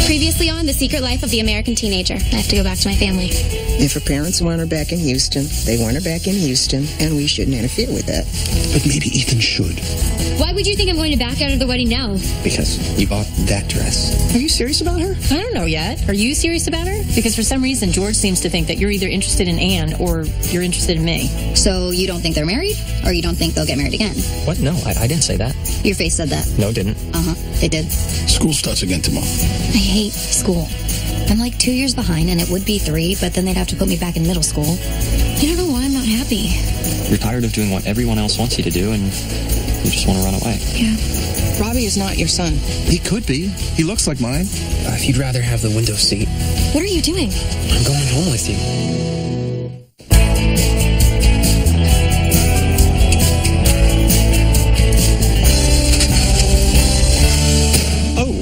Previously on The Secret Life of the American Teenager. I have to go back to my family. If her parents want her back in Houston, they want her back in Houston, and we shouldn't interfere with that. But maybe Ethan should. Why would you think I'm going to back out of the wedding now? Because you bought that dress. Are you serious about her? I don't know yet. Are you serious about her? Because for some reason, George seems to think that you're either interested in Anne or you're interested in me. So you don't think they're married? Or you don't think they'll get married again? What? No, I didn't say that. Your face said that. No, it didn't. It did. School starts again tomorrow. I hate school. I'm like 2 years behind, and it would be 3, but then they'd have to put me back in middle school. I don't know why I'm not happy. You're tired of doing what everyone else wants you to do, and you just want to run away. Yeah. Robbie is not your son. He could be. He looks like mine. If you'd rather have the window seat, What are you doing? I'm going home with you. Oh,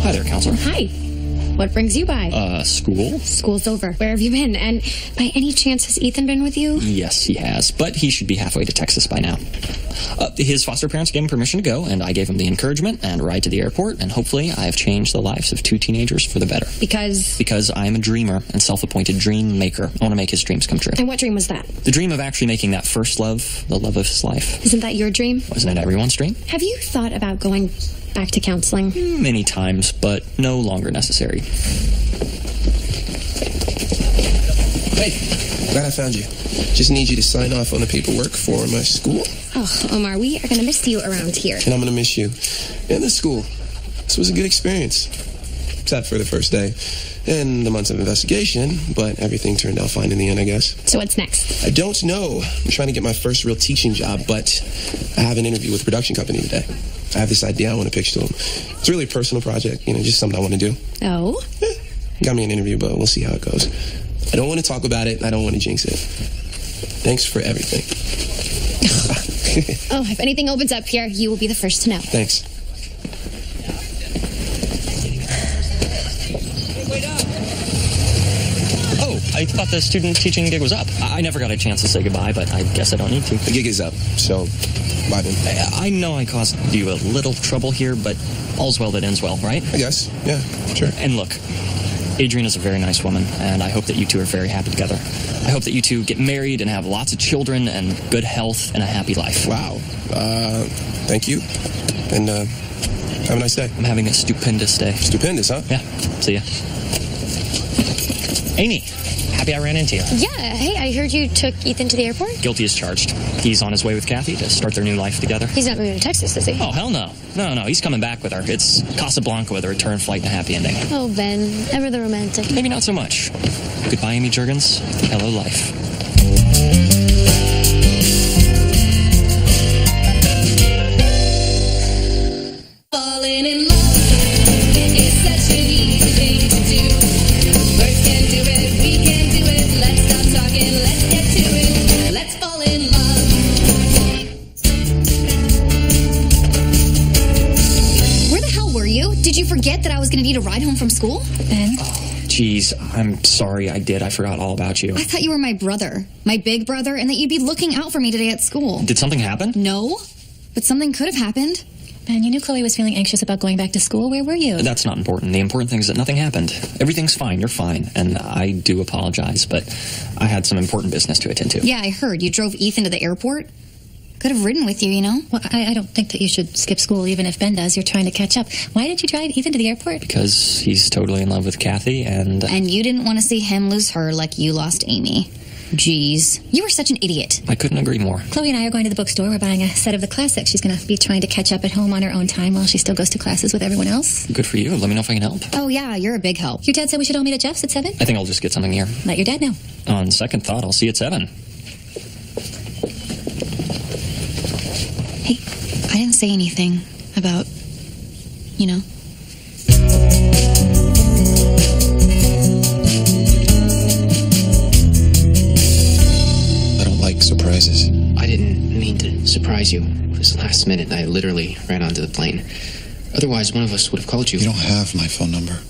hi there, counselor. Hi. What brings you by? School? School's over. Where have you been? And by any chance, has Ethan been with you? Yes, he has, but he should be halfway to Texas by now. His foster parents gave him permission to go, and I gave him the encouragement and a ride to the airport, and hopefully I have changed the lives of 2 teenagers for the better. Because I am a dreamer and self-appointed dream maker. I want to make his dreams come true. And what dream was that? The dream of actually making that first love the love of his life. Isn't that your dream? Wasn't it everyone's dream? Have you thought about going back to counseling? Many times, but no longer necessary. Hey, glad I found you. Just need you to sign off on the paperwork for my school. Oh, Omar, we are going to miss you around here. And I'm going to miss you. And the school. This was a good experience. Except for the first day. And the months of investigation. But everything turned out fine in the end, I guess. So what's next? I don't know. I'm trying to get my first real teaching job, but I have an interview with a production company today. I have this idea I want to pitch to them. It's really a personal project, just something I want to do. Oh? Got me an interview, but we'll see how it goes. I don't want to talk about it. I don't want to jinx it. Thanks for everything. Oh, if anything opens up here, you will be the first to know. Thanks. Oh, I thought the student teaching gig was up. I never got a chance to say goodbye, but I guess I don't need to. The gig is up, so bye then. I know I caused you a little trouble here, but all's well that ends well, right? I guess. Yeah, sure. And look, Adrienne is a very nice woman, and I hope that you two are very happy together. I hope that you two get married and have lots of children and good health and a happy life. Wow. Thank you. And, have a nice day. I'm having a stupendous day. Stupendous, huh? Yeah. See ya. Amy, happy I ran into you. Yeah, hey, I heard you took Ethan to the airport? Guilty as charged. He's on his way with Kathy to start their new life together. He's not moving to Texas, is he? Oh, hell no. No, he's coming back with her. It's Casablanca with a return flight and a happy ending. Oh, Ben, ever the romantic. Maybe not so much. Goodbye, Amy Juergens. Hello, life. Falling in love is such an easy thing to do. Words can do it, we can do it. Let's stop talking, let's get to it. Let's fall in love. Where the hell were you? Did you forget that I was going to need a ride home from school? Ben? Jeez, I'm sorry I did. I forgot all about you. I thought you were my brother, my big brother, and that you'd be looking out for me today at school. Did something happen? No, but something could have happened. Ben, you knew Chloe was feeling anxious about going back to school. Where were you? That's not important. The important thing is that nothing happened. Everything's fine. You're fine. And I do apologize, but I had some important business to attend to. Yeah, I heard. You drove Ethan to the airport. Could have ridden with you, Well, I don't think that you should skip school, even if Ben does. You're trying to catch up. Why did you drive Ethan to the airport? Because he's totally in love with Kathy, and you didn't want to see him lose her like you lost Amy. Jeez. You were such an idiot. I couldn't agree more. Chloe and I are going to the bookstore. We're buying a set of the classics. She's going to be trying to catch up at home on her own time while she still goes to classes with everyone else. Good for you. Let me know if I can help. Oh, yeah, you're a big help. Your dad said we should all meet at Jeff's at 7? I think I'll just get something here. Let your dad know. On second thought, I'll see you at 7. Hey, I didn't say anything about, I don't like surprises. I didn't mean to surprise you. It was last minute. I literally ran onto the plane. Otherwise, one of us would have called you. You don't have my phone number,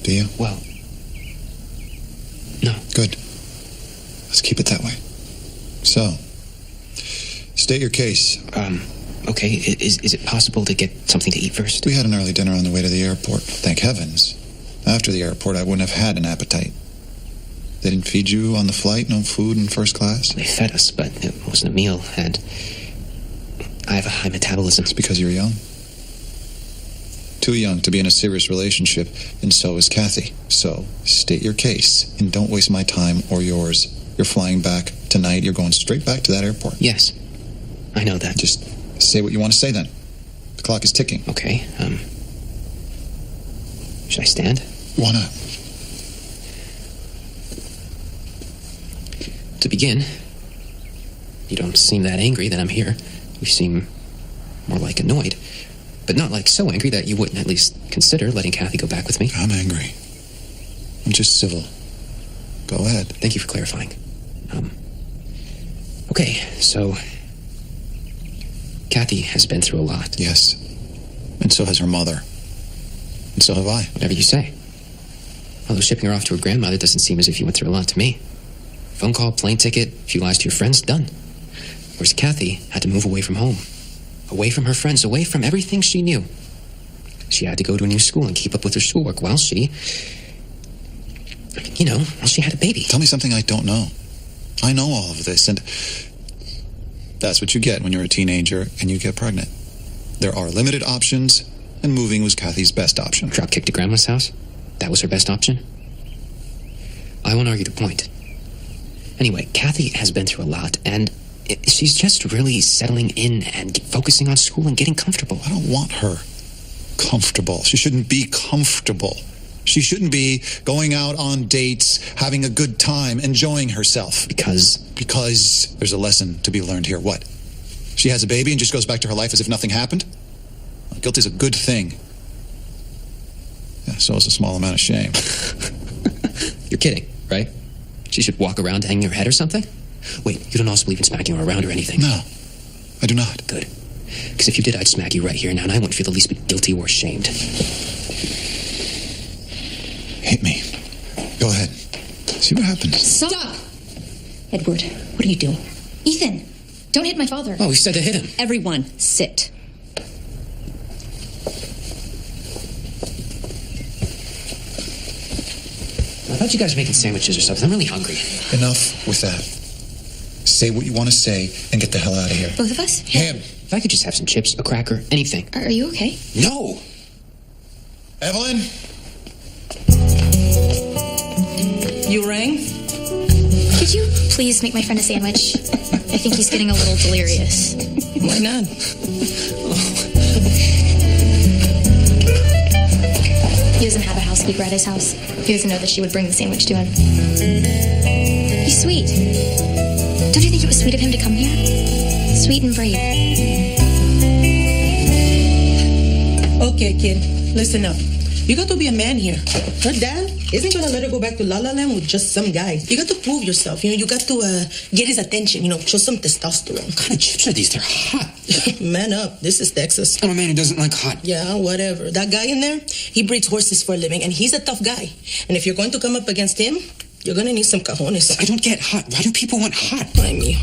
do you? Well, no. Good. Let's keep it that way. So, state your case. Okay. Is it possible to get something to eat first? We had an early dinner on the way to the airport. Thank heavens. After the airport, I wouldn't have had an appetite. They didn't feed you on the flight? No food in first class? They fed us, but it wasn't a meal, and I have a high metabolism. It's because you're young. Too young to be in a serious relationship, and so is Kathy. So, state your case, and don't waste my time or yours. You're flying back tonight. You're going straight back to that airport. Yes, I know that. Just say what you want to say, then. The clock is ticking. Okay, should I stand? Why not? To begin, you don't seem that angry that I'm here. You seem more like annoyed. But not like so angry that you wouldn't at least consider letting Kathy go back with me. I'm angry. I'm just civil. Go ahead. Thank you for clarifying. Okay, so Kathy has been through a lot. Yes. And so has her mother. And so have I. Whatever you say. Although shipping her off to her grandmother doesn't seem as if you went through a lot to me. Phone call, plane ticket, a few lies to your friends, done. Whereas Kathy had to move away from home. Away from her friends, away from everything she knew. She had to go to a new school and keep up with her schoolwork while she had a baby. Tell me something I don't know. I know all of this, and that's what you get when you're a teenager and you get pregnant. There are limited options, and moving was Kathy's best option. Dropkick to Grandma's house? That was her best option? I won't argue the point. Anyway, Kathy has been through a lot, and she's just really settling in and focusing on school and getting comfortable. I don't want her comfortable. She shouldn't be comfortable. She shouldn't be going out on dates, having a good time, enjoying herself. Because there's a lesson to be learned here. What? She has a baby and just goes back to her life as if nothing happened? Guilt is a good thing. Yeah, so is a small amount of shame. You're kidding, right? She should walk around hanging her head or something? Wait, you don't also believe in smacking her around or anything? No, I do not. Good. Because if you did, I'd smack you right here now, and I wouldn't feel the least bit guilty or ashamed. Hit me. Go ahead. See what happens. Stop! Edward, what are you doing? Ethan, don't hit my father. Oh, he said to hit him. Everyone, sit. I thought you guys were making sandwiches or something. I'm really hungry. Enough with that. Say what you want to say and get the hell out of here. Both of us? Him. If I could just have some chips, a cracker, anything. Are you okay? No! Evelyn? You rang? Could you please make my friend a sandwich? I think he's getting a little delirious. Why not? He doesn't have a housekeeper at his house. He doesn't know that she would bring the sandwich to him. He's sweet. Don't you think it was sweet of him to come here? Sweet and brave. Okay, kid, listen up. You got to be a man here. Her dad isn't gonna let her go back to La La Land with just some guy. You got to prove yourself. You got to get his attention. Show some testosterone. What kind of chips are these? They're hot. Man up. This is Texas. I'm a man who doesn't like hot. Yeah, whatever. That guy in there, he breeds horses for a living, and he's a tough guy. And if you're going to come up against him, you're gonna need some cojones. I don't get hot. Why do people want hot? Ay, mijo.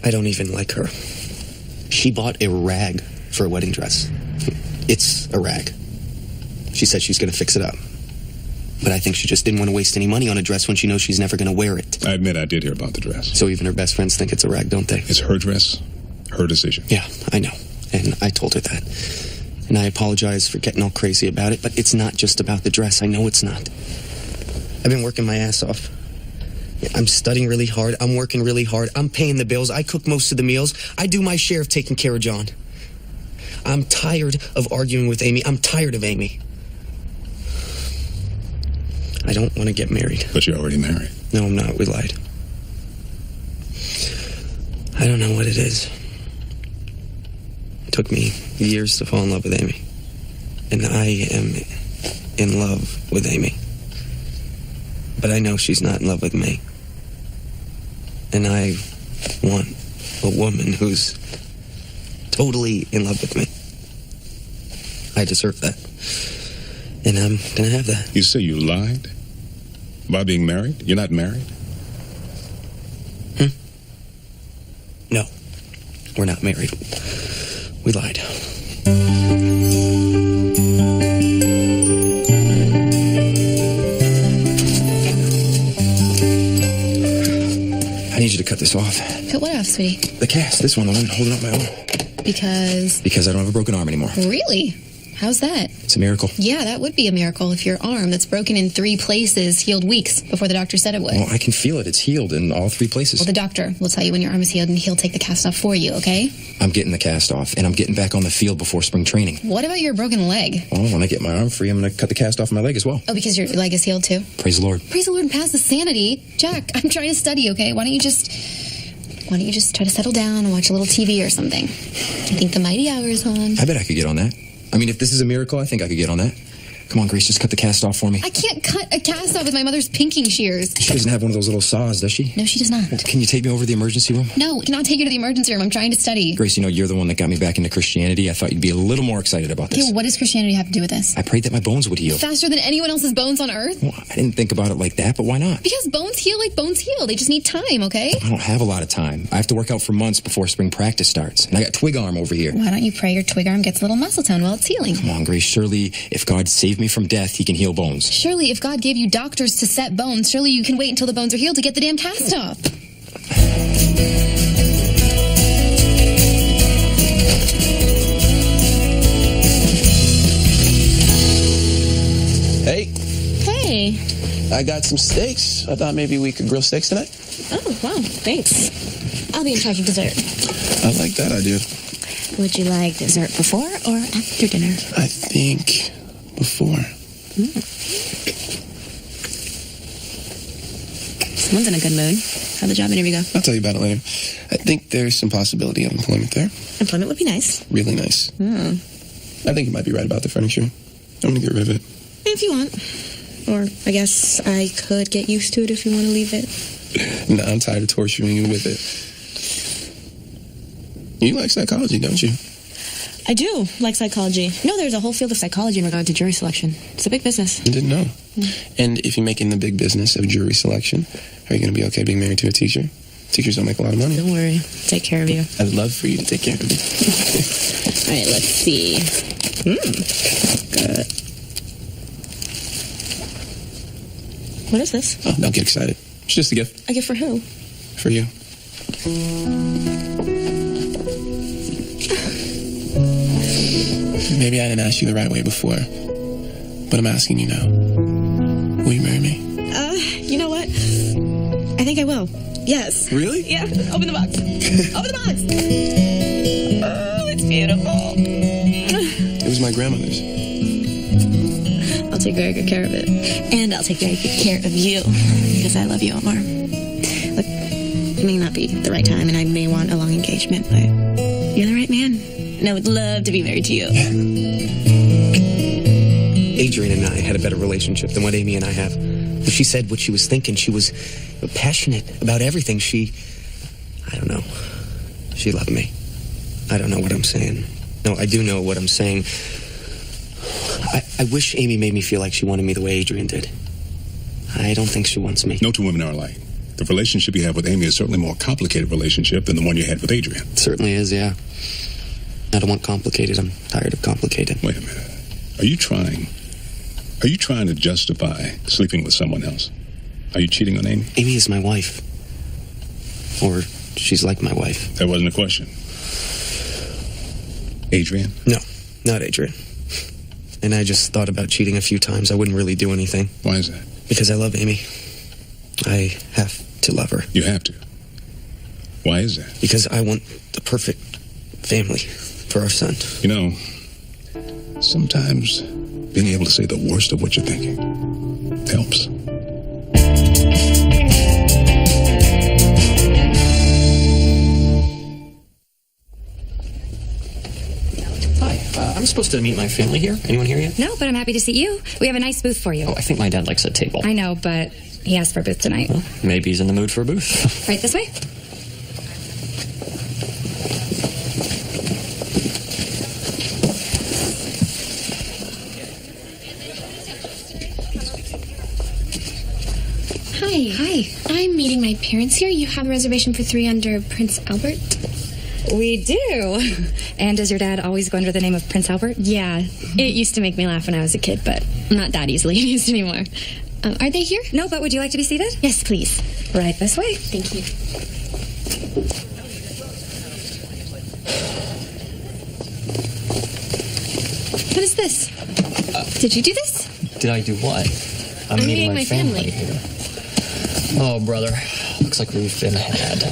I don't even like her. She bought a rag for a wedding dress. It's a rag. She said she's going to fix it up. But I think she just didn't want to waste any money on a dress when she knows she's never going to wear it. I admit I did hear about the dress. So even her best friends think it's a rag, don't they? It's her dress, her decision. Yeah, I know. And I told her that. And I apologize for getting all crazy about it, but it's not just about the dress. I know it's not. I've been working my ass off. I'm studying really hard. I'm working really hard. I'm paying the bills. I cook most of the meals. I do my share of taking care of John. I'm tired of arguing with Amy. I'm tired of Amy. I don't want to get married. But you're already married. No, I'm not. We lied. I don't know what it is. It took me years to fall in love with Amy. And I am in love with Amy. But I know she's not in love with me. And I want a woman who's totally in love with me. I deserve that. And I'm gonna have that. You say you lied? By being married? You're not married? No. We're not married. We lied. I need you to cut this off. Cut what off, sweetie? The cast, this one, the one holding up my arm. Because I don't have a broken arm anymore. Really? How's that? It's a miracle. Yeah, that would be a miracle if your arm that's broken in 3 places healed weeks before the doctor said it would. Well, I can feel it. It's healed in all 3 places. Well, the doctor will tell you when your arm is healed, and he'll take the cast off for you, okay? I'm getting the cast off, and I'm getting back on the field before spring training. What about your broken leg? Oh, when I get my arm free, I'm going to cut the cast off my leg as well. Oh, because your leg is healed too? Praise the Lord. Praise the Lord and pass the sanity. Jack, I'm trying to study, okay? Why don't you just try to settle down and watch a little TV or something? I think the mighty hour is on. I bet I could get on that. I mean, if this is a miracle, I think I could get on that. Come on, Grace, just cut the cast off for me. I can't cut a cast off with my mother's pinking shears. She doesn't have one of those little saws, does she? No, she does not. Well, can you take me over to the emergency room? No, I cannot take you to the emergency room. I'm trying to study. Grace, you know, you're the one that got me back into Christianity. I thought you'd be a little more excited about this. Okay, what does Christianity have to do with this? I prayed that my bones would heal. Faster than anyone else's bones on earth? Well, I didn't think about it like that, but why not? Because bones heal like bones heal. They just need time, okay? I don't have a lot of time. I have to work out for months before spring practice starts. And I got twig arm over here. Why don't you pray your twig arm gets a little muscle tone while it's healing? Come on, Grace. Surely, if God saved me from death, he can heal bones. Surely, if God gave you doctors to set bones, surely you can wait until the bones are healed to get the damn cast off. Hey. Hey. I got some steaks. I thought maybe we could grill steaks tonight. Oh, wow, thanks. I'll be in charge of dessert. I like that idea. Would you like dessert before or after dinner? I think before. Someone's in a good mood. How'd the job interview go? I'll tell you about it later. I think there's some possibility of employment there. Employment would be nice. Really nice. I think you might be right about the furniture. I'm going to get rid of it. If you want. Or I guess I could get used to it if you want to leave it. No, I'm tired of torturing you with it. You like psychology, don't you? I do like psychology. You know, there's a whole field of psychology in regard to jury selection. It's a big business. I didn't know. And if you're making the big business of jury selection, are you going to be okay being married to a teacher? Teachers don't make a lot of money. Don't worry. Take care of you. I'd love for you to take care of me. All right, let's see. Good. What is this? Oh, don't get excited. It's just a gift. A gift for who? For you. Maybe I didn't ask you the right way before, but I'm asking you now. Will you marry me? You know what? I think I will. Yes. Really? Yeah. Open the box. Open the box. Oh, it's beautiful. It was my grandmother's. I'll take very good care of it. And I'll take very good care of you. Because I love you, Omar. Look, it may not be the right time, and I may want a long engagement, but you're the right man. And I would love to be married to you. Adrian and I had a better relationship than what Amy and I have. She said what she was thinking. She was passionate about everything. I don't know. She loved me. I don't know what I'm saying. No, I do know what I'm saying. I wish Amy made me feel like she wanted me the way Adrian did. I don't think she wants me. No two women are alike. The relationship you have with Amy is certainly a more complicated relationship than the one you had with Adrian. It certainly is, yeah. I don't want complicated. I'm tired of complicated. Wait a minute. Are you trying to justify sleeping with someone else? Are you cheating on Amy? Amy is my wife. Or she's like my wife. That wasn't a question. Adrian? No, not Adrian. And I just thought about cheating a few times. I wouldn't really do anything. Why is that? Because I love Amy. I have to love her. You have to. Why is that? Because I want the perfect family for our son. You know, sometimes being able to say the worst of what you're thinking helps. I'm supposed to meet my family here. Anyone here yet? No, but I'm happy to see you. We have a nice booth for you. Oh, I think my dad likes a table. I know, but he asked for a booth tonight. Well, maybe he's in the mood for a booth. Right this way? Hi. I'm meeting my parents here. You have a reservation for 3 under Prince Albert? We do. And does your dad always go under the name of Prince Albert? Yeah, it used to make me laugh when I was a kid, but I'm not that easily amused anymore. Are they here? No, but would you like to be seated? Yes, please. Right this way. Thank you. What is this? Did you do this? Did I do what? I'm meeting my family here. Oh, brother. Looks like we've been had.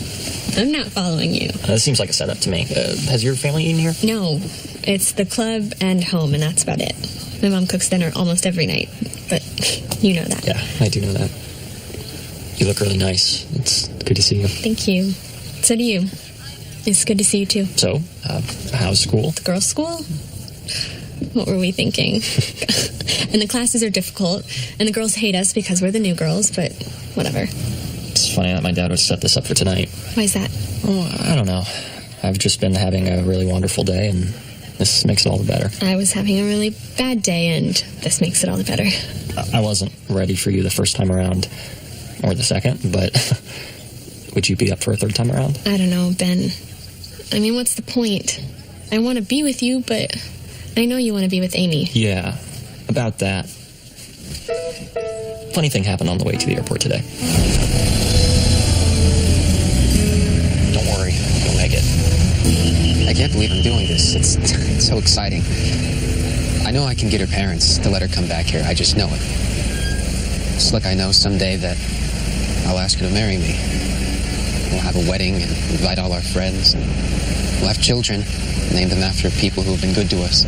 I'm not following you. This seems like a setup to me. Has your family eaten here? No, it's the club and home, and that's about it. My mom cooks dinner almost every night, but you know that. Yeah, I do know that. You look really nice. It's good to see you. Thank you. So do you. It's good to see you, too. So, how's school? The girls' school? What were we thinking? And the classes are difficult, and the girls hate us because we're the new girls, but whatever. It's funny that my dad would set this up for tonight. Why is that? Oh, I don't know. I've just been having a really wonderful day, and this makes it all the better. I was having a really bad day, and this makes it all the better. I wasn't ready for you the first time around, or the second, but would you be up for a third time around? I don't know, Ben. I mean, what's the point? I want to be with you, but I know you want to be with Amy. Yeah, about that. Funny thing happened on the way to the airport today. Don't worry, you'll make it. I can't believe I'm doing this. It's so exciting. I know I can get her parents to let her come back here. I just know it. It's like I know someday that I'll ask her to marry me. We'll have a wedding and invite all our friends. And we'll have children, name them after people who have been good to us.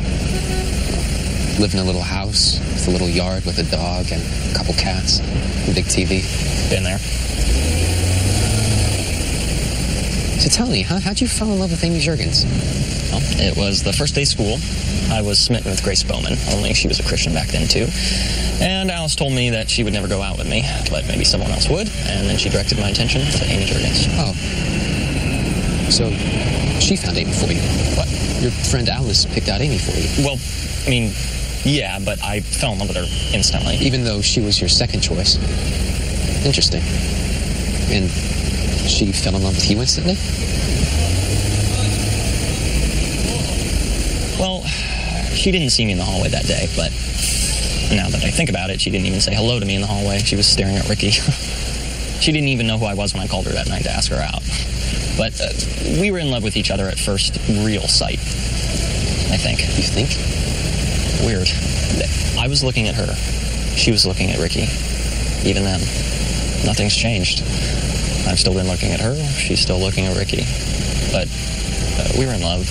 Live in a little house with a little yard with a dog and a couple cats, a big TV. Been there. So tell me, how'd you fall in love with Amy Juergens? Well, it was the first day of school. I was smitten with Grace Bowman, only she was a Christian back then, too. And Alice told me that she would never go out with me, but maybe someone else would, and then she directed my attention to Amy Juergens. Oh. So, she found Amy for you? What? Your friend Alice picked out Amy for you? Well, I mean, yeah, but I fell in love with her instantly. Even though she was your second choice? Interesting. And she fell in love with you instantly? Well, she didn't see me in the hallway that day, but now that I think about it, she didn't even say hello to me in the hallway. She was staring at Ricky. She didn't even know who I was when I called her that night to ask her out. But we were in love with each other at first real sight, I think. You think? Weird. I was looking at her. She was looking at Ricky. Even then, nothing's changed. I've still been looking at her. She's still looking at Ricky. But we were in love.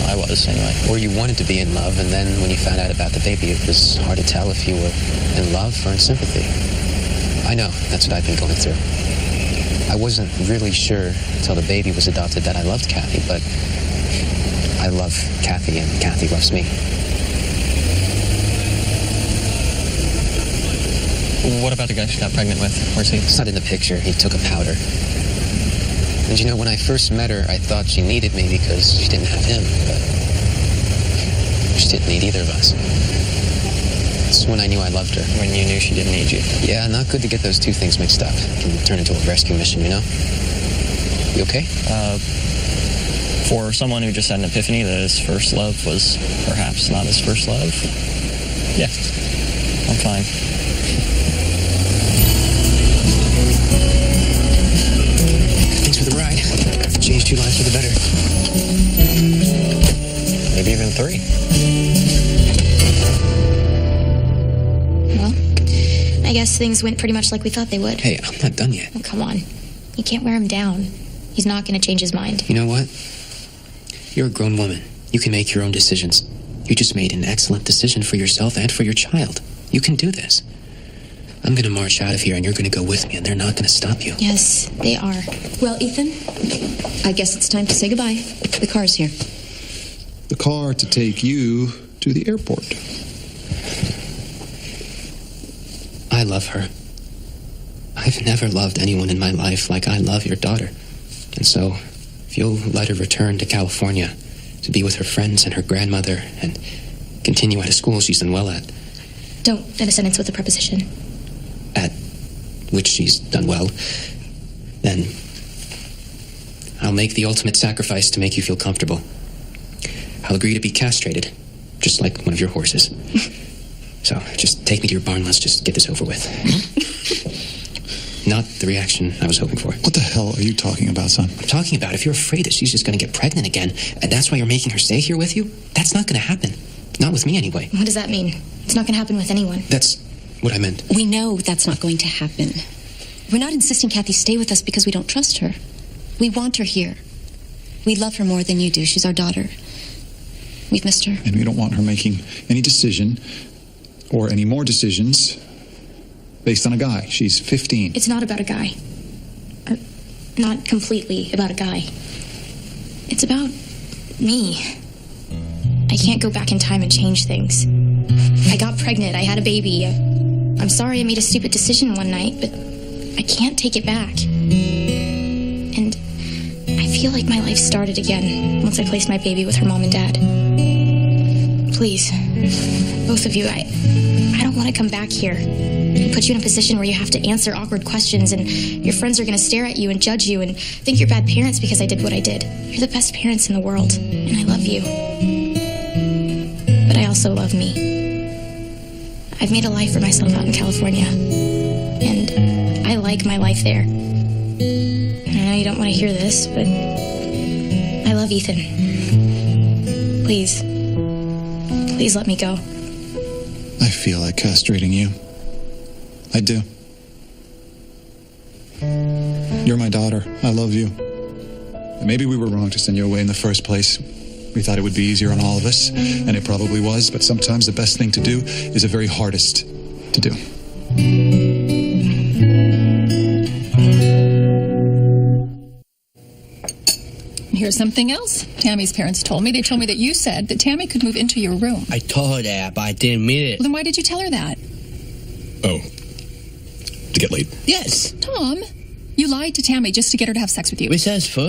I was, anyway. Or you wanted to be in love, and then when you found out about the baby, it was hard to tell if you were in love or in sympathy. I know. That's what I've been going through. I wasn't really sure until the baby was adopted that I loved Kathy, but I love Kathy, and Kathy loves me. What about the guy she got pregnant with? Where's he? He's not in the picture. He took a powder. And you know, when I first met her, I thought she needed me because she didn't have him, but she didn't need either of us. That's when I knew I loved her. When you knew she didn't need you? Yeah, not good to get those two things mixed up. It can turn into a rescue mission, you know? You okay? For someone who just had an epiphany that his first love was perhaps not his first love, yeah, I'm fine. Thanks for the ride. Changed 2 lives for the better. Maybe even 3. Well, I guess things went pretty much like we thought they would. Hey, I'm not done yet. Oh, come on. You can't wear him down. He's not going to change his mind. You know what? You're a grown woman. You can make your own decisions. You just made an excellent decision for yourself and for your child. You can do this. I'm going to march out of here, and you're going to go with me, and they're not going to stop you. Yes, they are. Well, Ethan, I guess it's time to say goodbye. The car's here. The car to take you to the airport. I love her. I've never loved anyone in my life like I love your daughter. And so, if you'll let her return to California to be with her friends and her grandmother and continue at a school she's done well at. Don't end a sentence with a preposition. At which she's done well, then I'll make the ultimate sacrifice to make you feel comfortable. I'll agree to be castrated, just like one of your horses. So, just take me to your barn. Let's just get this over with. Not the reaction I was hoping for. What the hell are you talking about, son? I'm talking about if you're afraid that she's just going to get pregnant again, and that's why you're making her stay here with you, that's not going to happen. Not with me, anyway. What does that mean? It's not going to happen with anyone. That's what I meant. We know that's not going to happen. We're not insisting Kathy stay with us because we don't trust her. We want her here. We love her more than you do. She's our daughter. We've missed her. And we don't want her making any decision or any more decisions based on a guy. She's 15. It's not about a guy. Or not completely about a guy. It's about me. I can't go back in time and change things. I got pregnant. I had a baby. I'm sorry I made a stupid decision one night, but I can't take it back. And I feel like my life started again once I placed my baby with her mom and dad. Please, both of you, I don't want to come back here and put you in a position where you have to answer awkward questions and your friends are going to stare at you and judge you and think you're bad parents because I did what I did. You're the best parents in the world, and I love you. But I also love me. I've made a life for myself out in California, and I like my life there. And I know you don't want to hear this, but I love Ethan. Please let me go. I feel like castrating you. I do. You're my daughter. I love you. And maybe we were wrong to send you away in the first place. We thought it would be easier on all of us, and it probably was, but sometimes the best thing to do is the very hardest to do. Here's something else. Tammy's parents told me. They told me that you said that Tammy could move into your room. I told her that, but I didn't mean it. Well, then why did you tell her that? Oh. To get laid. Yes. Tom, you lied to Tammy just to get her to have sex with you. We said for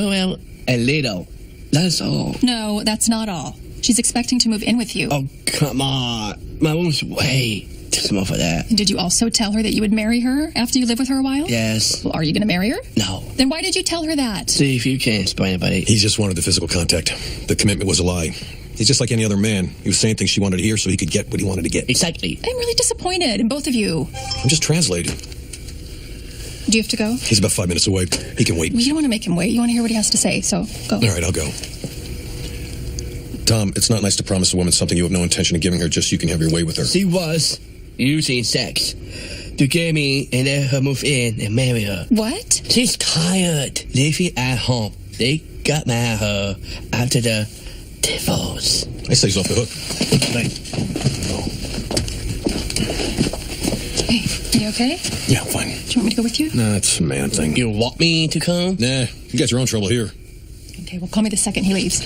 a little. That's all. No, that's not all. She's expecting to move in with you. Oh, come on. My room's way too small for that. And did you also tell her that you would marry her after you live with her a while? Yes. Well, are you going to marry her? No. Then why did you tell her that? See if you can explain it, buddy. He just wanted the physical contact. The commitment was a lie. He's just like any other man. He was saying things she wanted to hear so he could get what he wanted to get. Exactly. I'm really disappointed in both of you. I'm just translating. Do you have to go? He's about 5 minutes away. He can wait. Well, you don't want to make him wait. You want to hear what he has to say, so go. All right, I'll go. Tom, it's not nice to promise a woman something you have no intention of giving her just so you can have your way with her. She was using sex to get me and let her move in and marry her. What? She's tired living at home. They got mad at her after the divorce. I say he's off the hook. Hey, are you okay? Yeah, I'm fine. Do you want me to go with you? Nah, it's a man thing. You want me to come? Nah, you got your own trouble here. Okay, well, call me the second he leaves.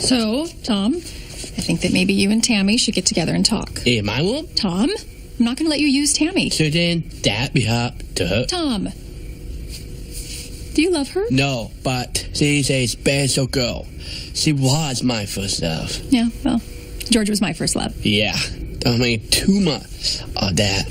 So, Tom, I think that maybe you and Tammy should get together and talk. In my room? Tom, I'm not going to let you use Tammy. So then, that be up to her. Tom, do you love her? No, but she's a special girl. She was my first love. Yeah, well, George was my first love. Yeah, don't make too much of that.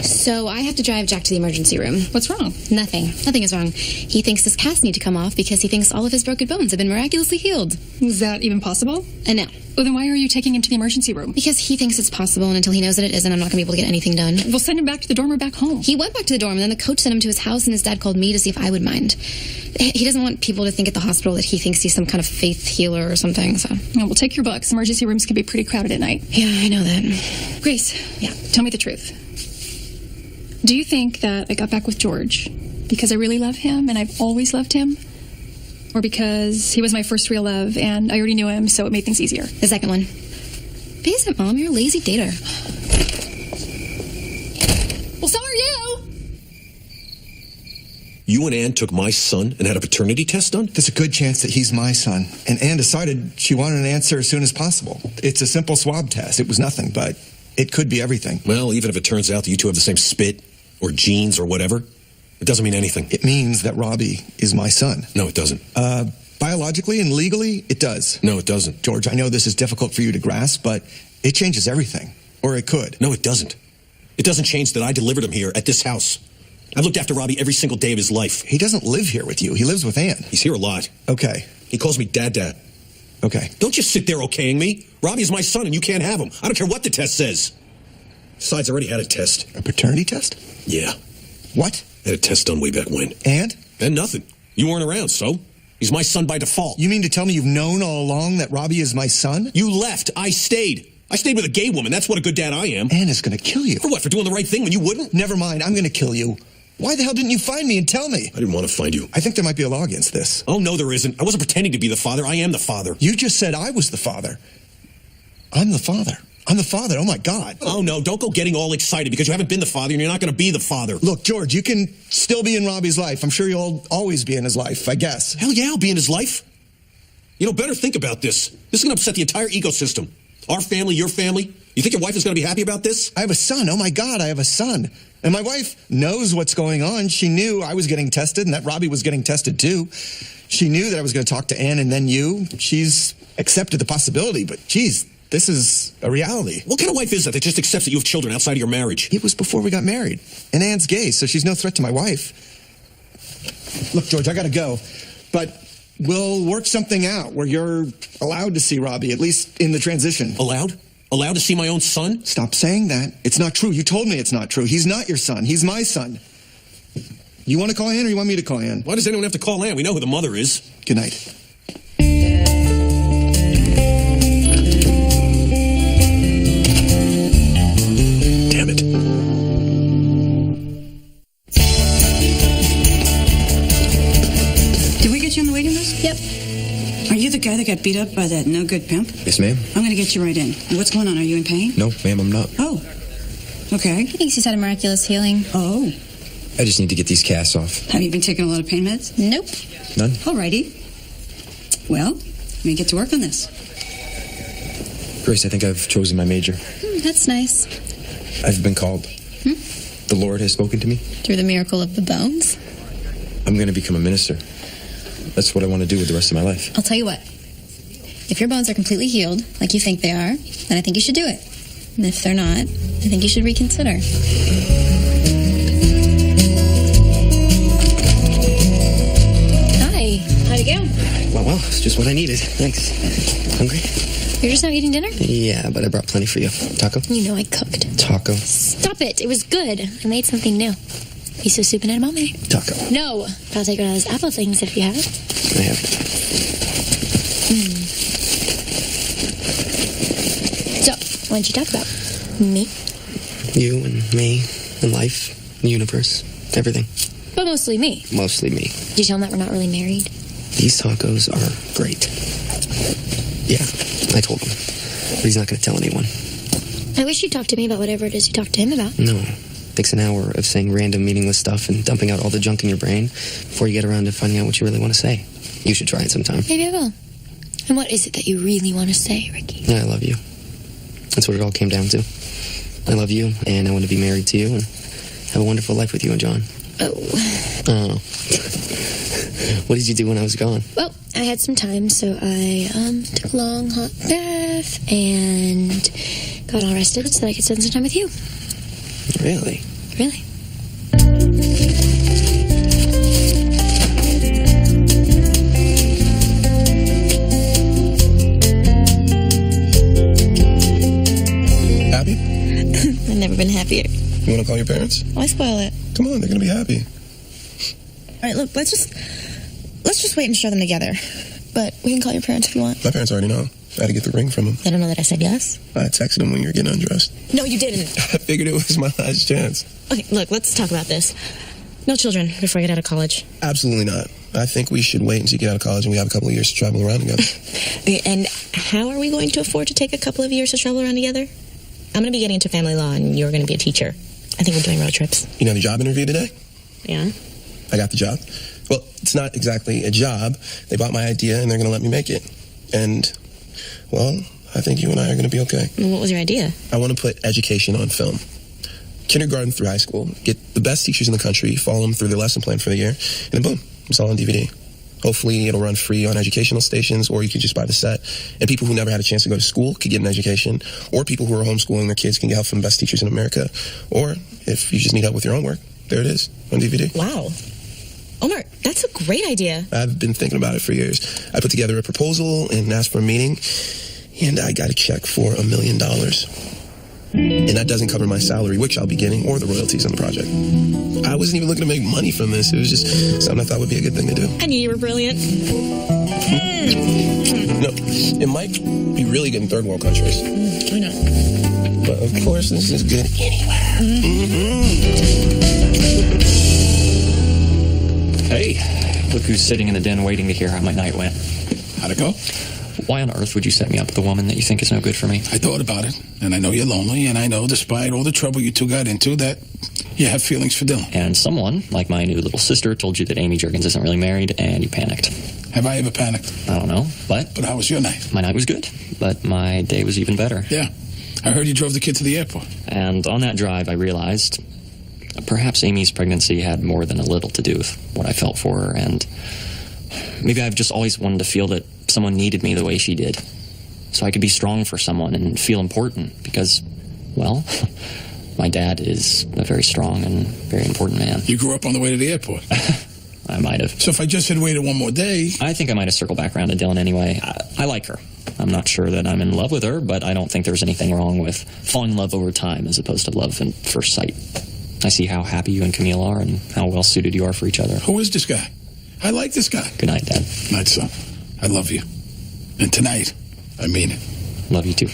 So I have to drive Jack to the emergency room. What's wrong? Nothing. Nothing is wrong. He thinks his casts need to come off because he thinks all of his broken bones have been miraculously healed. Is that even possible? No. Well, then why are you taking him to the emergency room? Because he thinks it's possible, and until he knows that it isn't, I'm not going to be able to get anything done. We'll send him back to the dorm or back home. He went back to the dorm, and then the coach sent him to his house, and his dad called me to see if I would mind. He doesn't want people to think at the hospital that he thinks he's some kind of faith healer or something, so... Well, we'll take your books. Emergency rooms can be pretty crowded at night. Yeah, I know that. Grace, tell me the truth. Do you think that I got back with George because I really love him and I've always loved him? Or because he was my first real love and I already knew him, so it made things easier? The second one. Face it, Mom, you're a lazy dater. Well, so are you! You and Ann took my son and had a paternity test done? There's a good chance that he's my son. And Ann decided she wanted an answer as soon as possible. It's a simple swab test. It was nothing, but it could be everything. Well, even if it turns out that you two have the same spit or genes or whatever, it doesn't mean anything. It means that Robbie is my son. No, it doesn't. Biologically and legally, it does. No, it doesn't. George, I know this is difficult for you to grasp, but it changes everything. Or it could. No, it doesn't. It doesn't change that I delivered him here at this house. I've looked after Robbie every single day of his life. He doesn't live here with you. He lives with Ann. He's here a lot. Okay. He calls me Dad. Okay. Don't just sit there okaying me. Robbie is my son and you can't have him. I don't care what the test says. Besides, I already had a test. A paternity test? Yeah. What? I had a test done way back when. And? And nothing. You weren't around, so? He's my son by default. You mean to tell me you've known all along that Robbie is my son? You left. I stayed. I stayed with a gay woman. That's what a good dad I am. Ann is going to kill you. For what? For doing the right thing when you wouldn't? Never mind. I'm going to kill you. Why the hell didn't you find me and tell me? I didn't want to find you. I think there might be a law against this. Oh, no, there isn't. I wasn't pretending to be the father. I am the father. You just said I was the father. I'm the father. I'm the father. Oh, my God. Oh, no, don't go getting all excited because you haven't been the father and you're not going to be the father. Look, George, you can still be in Robbie's life. I'm sure you'll always be in his life, I guess. Hell yeah, I'll be in his life. You know, better think about this. This is going to upset the entire ecosystem. Our family, your family. You think your wife is going to be happy about this? I have a son. Oh, my God, I have a son. And my wife knows what's going on. She knew I was getting tested and that Robbie was getting tested too. She knew that I was going to talk to Ann and then you. She's accepted the possibility, but geez, this is a reality. What kind of wife is that just accepts that you have children outside of your marriage? It was before we got married. And Ann's gay, so she's no threat to my wife. Look, George, I got to go. But we'll work something out where you're allowed to see Robbie, at least in the transition. Allowed? Allowed to see my own son? Stop saying that. It's not true. You told me it's not true. He's not your son. He's my son. You want to call Ann or you want me to call Ann? Why does anyone have to call Ann? We know who the mother is. Good night. Damn it. Did we get you on the waiting list? Yep. Are you the guy that got beat up by that no-good pimp? Yes, ma'am. I'm going to get you right in. What's going on? Are you in pain? No, ma'am, I'm not. Oh. Okay. He thinks he's had a miraculous healing. Oh. I just need to get these casts off. Have you been taking a lot of pain meds? Nope. None? Alrighty. Well, let me get to work on this. Grace, I think I've chosen my major. That's nice. I've been called. The Lord has spoken to me. Through the miracle of the bones? I'm going to become a minister. That's what I want to do with the rest of my life. I'll tell you what. If your bones are completely healed, like you think they are, then I think you should do it. And if they're not, I think you should reconsider. Hi. How'd it go? Well, it's just what I needed. Thanks. Hungry? You're just not eating dinner? Yeah, but I brought plenty for you. Taco? You know I cooked. Taco. Stop it. It was good. I made something new. Miso soup and edamame. Taco. No. I'll take one of those apple things if you have it. I have it. So, what did you talk about? Me? You and me and life, the universe, everything. But mostly me. Mostly me. Did you tell him that we're not really married? These tacos are great. Yeah, I told him. But he's not going to tell anyone. I wish you'd talk to me about whatever it is you talk to him about. No. Takes an hour of saying random meaningless stuff and dumping out all the junk in your brain before you get around to finding out what you really want to say. You should try it sometime. Maybe I will. And what is it that you really want to say, Ricky? I love you. That's what it all came down to. I love you, and I want to be married to you and have a wonderful life with you and John. Oh. What did you do when I was gone? Well, I had some time, so I took a long hot bath and got all rested so that I could spend some time with you. Really? Really? Happy? I've never been happier. You want to call your parents? Why spoil it? Come on, they're going to be happy. All right, look, let's just wait and show them together. But we can call your parents if you want. My parents already know. I had to get the ring from them. They don't know that I said yes? I texted them when you were getting undressed. No, you didn't. I figured it was my last chance. Okay, look, let's talk about this. No children before I get out of college. Absolutely not. I think we should wait until you get out of college and we have a couple of years to travel around together. Okay, and how are we going to afford to take a couple of years to travel around together? I'm going to be getting into family law and you're going to be a teacher. I think we're doing road trips. You know the job interview today? Yeah? I got the job. Well, it's not exactly a job. They bought my idea and they're going to let me make it. And, well, I think you and I are going to be okay. What was your idea? I want to put education on film. Kindergarten through high school. Get the best teachers in the country, follow them through their lesson plan for the year, and then boom, it's all on DVD. Hopefully it'll run free on educational stations, or you could just buy the set. And people who never had a chance to go to school could get an education, or people who are homeschooling their kids can get help from the best teachers in America. Or if you just need help with your own work, there it is on DVD. Wow. Omar, that's a great idea. I've been thinking about it for years. I put together a proposal and asked for a meeting, and I got a check for $1 million. And that doesn't cover my salary, which I'll be getting, or the royalties on the project. I wasn't even looking to make money from this. It was just something I thought would be a good thing to do. I knew you were brilliant. No, it might be really good in third world countries. I know. But of course, this is good anywhere. Hey, look who's sitting in the den waiting to hear how my night went. How'd it go? Why on earth would you set me up with a woman that you think is no good for me? I thought about it, and I know you're lonely, and I know despite all the trouble you two got into that you have feelings for Dylan. And someone, like my new little sister, told you that Amy Juergens isn't really married, and you panicked. Have I ever panicked? I don't know, but how was your night? My night was good, but my day was even better. Yeah, I heard you drove the kid to the airport. And on that drive, I realized perhaps Amy's pregnancy had more than a little to do with what I felt for her, and maybe I've just always wanted to feel that someone needed me the way she did, so I could be strong for someone and feel important, because, well, my dad is a very strong and very important man. You grew up on the way to the airport. I might have. So if I just had waited one more day... I think I might have circled back around to Dylan anyway. I like her. I'm not sure that I'm in love with her, but I don't think there's anything wrong with falling in love over time as opposed to love at first sight. I see how happy you and Camille are and how well suited you are for each other. Who is this guy? I like this guy. Good night, Dad. Night, son. I love you. And tonight, I mean it. Love you too.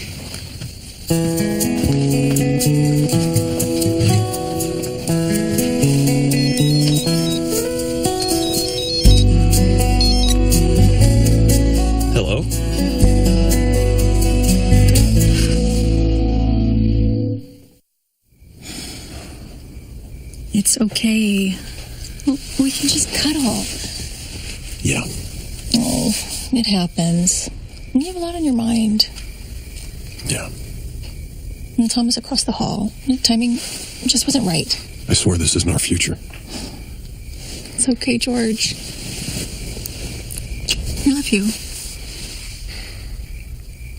Hello? It's okay. We can just cuddle. Yeah. Oh, it happens. You have a lot on your mind. Yeah. And Tom is across the hall. The timing just wasn't right. I swear this isn't our future. It's okay, George. I love you.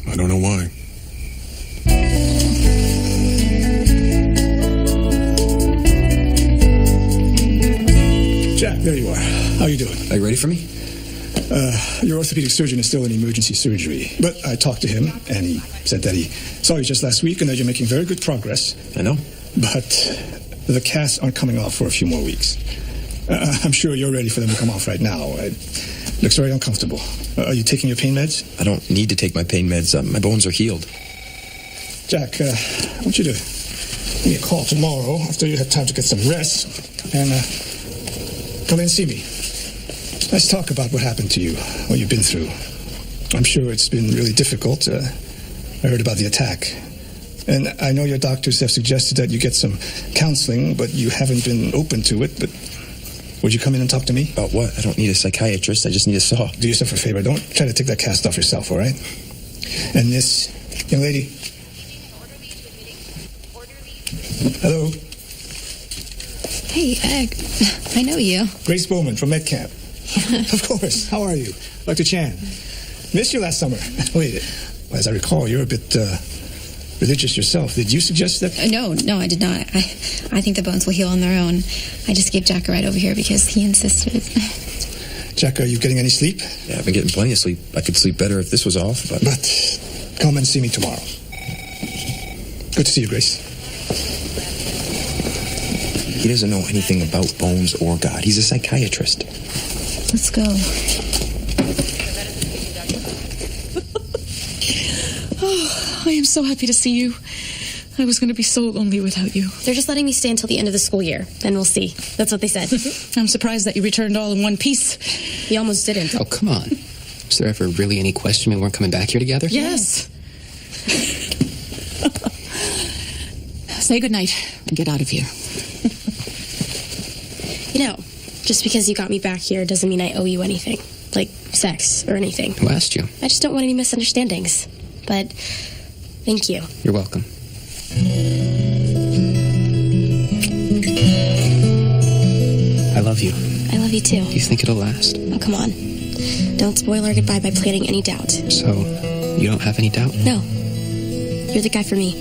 I don't know why. Jack, there you are. How you doing? Are you ready for me? Your orthopedic surgeon is still in emergency surgery. But I talked to him, and he said that he saw you just last week and that you're making very good progress. I know. But the casts aren't coming off for a few more weeks. I'm sure you're ready for them to come off right now. It looks very uncomfortable. Are you taking your pain meds? I don't need to take my pain meds. My bones are healed. Jack, I want you to give me a call tomorrow after you have time to get some rest. And come in and see me. Let's talk about what happened to you, what you've been through. I'm sure it's been really difficult. I heard about the attack. And I know your doctors have suggested that you get some counseling, but you haven't been open to it. But would you come in and talk to me? About what? I don't need a psychiatrist. I just need a saw. Do yourself a favor. Don't try to take that cast off yourself, all right? And this young lady. Hello. Hey, Egg. I know you. Grace Bowman from MedCamp. Of course. How are you? Dr. Chan. Missed you last summer. Wait, as I recall, you're a bit religious yourself. Did you suggest that? No, I did not. I think the bones will heal on their own. I just gave Jack a ride over here because he insisted. Jack, are you getting any sleep? Yeah, I've been getting plenty of sleep. I could sleep better if this was off, but come and see me tomorrow. Good to see you, Grace. He doesn't know anything about bones or God. He's a psychiatrist. Let's go. Oh, I am so happy to see you. I was going to be so lonely without you. They're just letting me stay until the end of the school year. Then we'll see. That's what they said. I'm surprised that you returned all in one piece. You almost didn't. Oh, come on. Was there ever really any question we weren't coming back here together? Yes. Say goodnight and get out of here. You know, just because you got me back here doesn't mean I owe you anything. Like sex or anything. Who asked you? I just don't want any misunderstandings. But thank you. You're welcome. I love you. I love you too. Do you think it'll last? Oh, come on. Don't spoil our goodbye by planting any doubt. So, you don't have any doubt? No. You're the guy for me.